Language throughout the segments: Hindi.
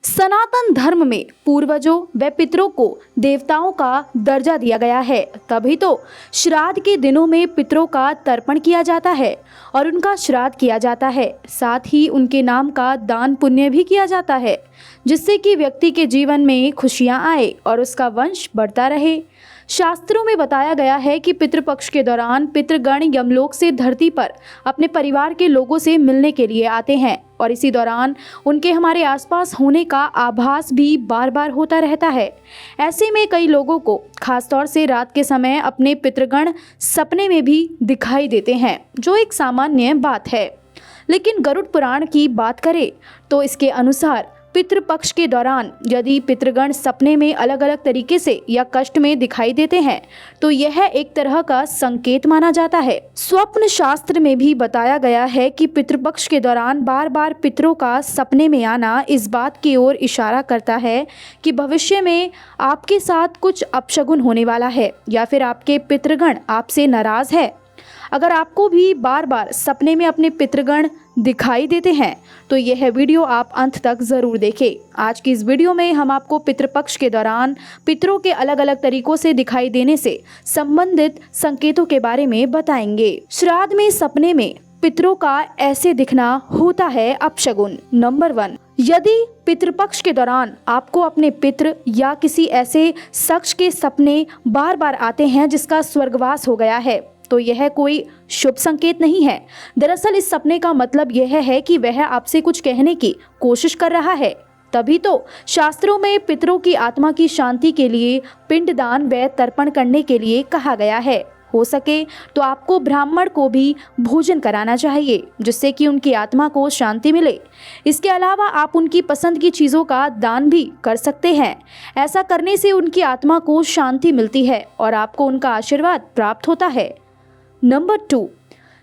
सनातन धर्म में पूर्वजों व पितरों को देवताओं का दर्जा दिया गया है, तभी तो श्राद्ध के दिनों में पितरों का तर्पण किया जाता है और उनका श्राद्ध किया जाता है। साथ ही उनके नाम का दान पुण्य भी किया जाता है, जिससे कि व्यक्ति के जीवन में खुशियां आए और उसका वंश बढ़ता रहे। शास्त्रों में बताया गया है कि पितृपक्ष के दौरान पितृगण यमलोक से धरती पर अपने परिवार के लोगों से मिलने के लिए आते हैं और इसी दौरान उनके हमारे आसपास होने का आभास भी बार बार होता रहता है। ऐसे में कई लोगों को खासतौर से रात के समय अपने पितृगण सपने में भी दिखाई देते हैं, जो एक सामान्य बात है। लेकिन गरुड़ पुराण की बात करें तो इसके अनुसार पितृपक्ष के दौरान यदि पितृगण सपने में अलग अलग तरीके से या कष्ट में दिखाई देते हैं तो यह एक तरह का संकेत माना जाता है। स्वप्न शास्त्र में भी बताया गया है कि पितृपक्ष के दौरान बार बार पितरों का सपने में आना इस बात की ओर इशारा करता है कि भविष्य में आपके साथ कुछ अपशगुन होने वाला है या फिर आपके पितृगण आपसे नाराज है। अगर आपको भी बार बार सपने में अपने पितृगण दिखाई देते हैं तो यह वीडियो आप अंत तक ज़रूर देखें। आज की इस वीडियो में हम आपको पितृपक्ष के दौरान पितरों के अलग अलग तरीकों से दिखाई देने से संबंधित संकेतों के बारे में बताएंगे। श्राद्ध में सपने में पितरों का ऐसे दिखना होता है अपशगुन। नंबर 1, यदि पितृपक्ष के दौरान आपको अपने पितृ या किसी ऐसे शख्स के सपने बार बार आते हैं जिसका स्वर्गवास हो गया है तो यह कोई शुभ संकेत नहीं है। दरअसल इस सपने का मतलब यह है कि वह आपसे कुछ कहने की कोशिश कर रहा है। तभी तो शास्त्रों में पितरों की आत्मा की शांति के लिए पिंडदान व तर्पण करने के लिए कहा गया है। हो सके तो आपको ब्राह्मण को भी भोजन कराना चाहिए, जिससे कि उनकी आत्मा को शांति मिले। इसके अलावा आप उनकी पसंद की चीज़ों का दान भी कर सकते हैं। ऐसा करने से उनकी आत्मा को शांति मिलती है और आपको उनका आशीर्वाद प्राप्त होता है। नंबर 2,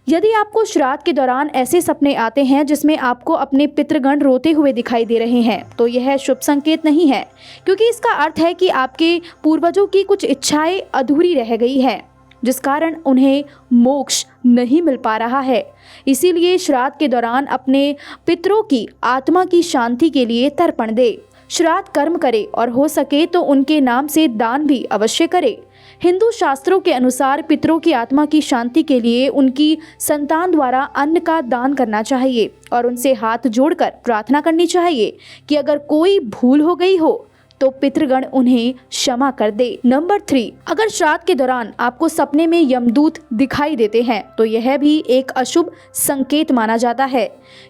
यदि आपको श्राद्ध के दौरान ऐसे सपने आते हैं जिसमें आपको अपने पितृगण रोते हुए दिखाई दे रहे हैं तो यह शुभ संकेत नहीं है, क्योंकि इसका अर्थ है कि आपके पूर्वजों की कुछ इच्छाएं अधूरी रह गई हैं, जिस कारण उन्हें मोक्ष नहीं मिल पा रहा है। इसीलिए श्राद्ध के दौरान अपने पितरों की आत्मा की शांति के लिए तर्पण दे, श्राद्ध कर्म करे और हो सके तो उनके नाम से दान भी अवश्य करे। हिंदू शास्त्रों के अनुसार पितरों की आत्मा की शांति के लिए उनकी संतान द्वारा अन्न का दान करना चाहिए और उनसे हाथ जोड़कर प्रार्थना करनी चाहिए कि अगर कोई भूल हो गई हो तो पितृगण उन्हें क्षमा कर दे। नंबर 3, अगर श्राद्ध के दौरान आपको सपने में यमदूत दिखाई देते हैं तो यह भी एक अशुभ संकेत माना जाता है,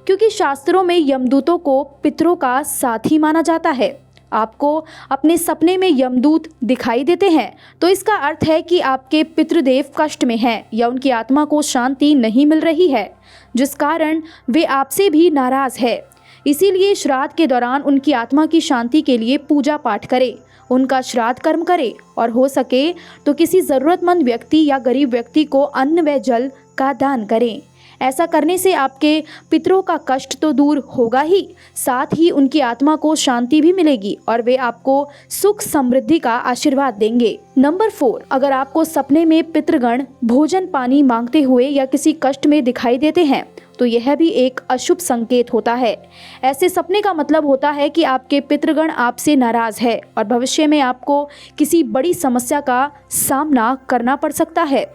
क्योंकि शास्त्रों में यमदूतों को पितरों का साथी माना जाता है। आपको अपने सपने में यमदूत दिखाई देते हैं तो इसका अर्थ है कि आपके पितृदेव कष्ट में हैं या उनकी आत्मा को शांति नहीं मिल रही है, जिस कारण वे आपसे भी नाराज है। इसीलिए श्राद्ध के दौरान उनकी आत्मा की शांति के लिए पूजा पाठ करें, उनका श्राद्ध कर्म करें और हो सके तो किसी ज़रूरतमंद व्यक्ति या गरीब व्यक्ति को अन्न व जल का दान करें। ऐसा करने से आपके पितरों का कष्ट तो दूर होगा ही, साथ ही उनकी आत्मा को शांति भी मिलेगी और वे आपको सुख समृद्धि का आशीर्वाद देंगे। नंबर 4, अगर आपको सपने में पितृगण भोजन पानी मांगते हुए या किसी कष्ट में दिखाई देते हैं तो यह भी एक अशुभ संकेत होता है। ऐसे सपने का मतलब होता है कि आपके पितृगण आपसे नाराज है और भविष्य में आपको किसी बड़ी समस्या का सामना करना पड़ सकता है।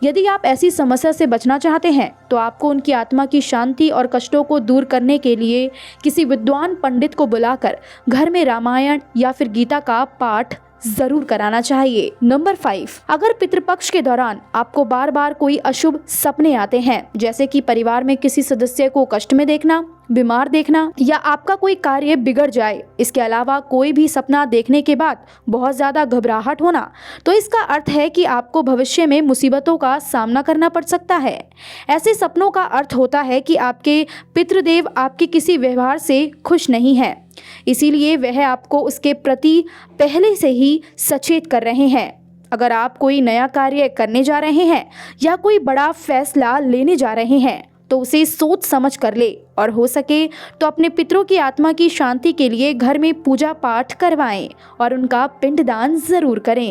यदि आप ऐसी समस्या से बचना चाहते हैं तो आपको उनकी आत्मा की शांति और कष्टों को दूर करने के लिए किसी विद्वान पंडित को बुलाकर घर में रामायण या फिर गीता का पाठ जरूर कराना चाहिए। नंबर 5, अगर पितृपक्ष के दौरान आपको बार बार कोई अशुभ सपने आते हैं, जैसे कि परिवार में किसी सदस्य को कष्ट में देखना, बीमार देखना या आपका कोई कार्य बिगड़ जाए, इसके अलावा कोई भी सपना देखने के बाद बहुत ज़्यादा घबराहट होना, तो इसका अर्थ है कि आपको भविष्य में मुसीबतों का सामना करना पड़ सकता है। ऐसे सपनों का अर्थ होता है कि आपके पितृदेव आपके किसी व्यवहार से खुश नहीं है, इसीलिए वह आपको उसके प्रति पहले से ही सचेत कर रहे हैं। अगर आप कोई नया कार्य करने जा रहे हैं या कोई बड़ा फैसला लेने जा रहे हैं तो उसे सोच समझ कर ले और हो सके तो अपने पितरों की आत्मा की शांति के लिए घर में पूजा पाठ करवाएं और उनका पिंडदान जरूर करें।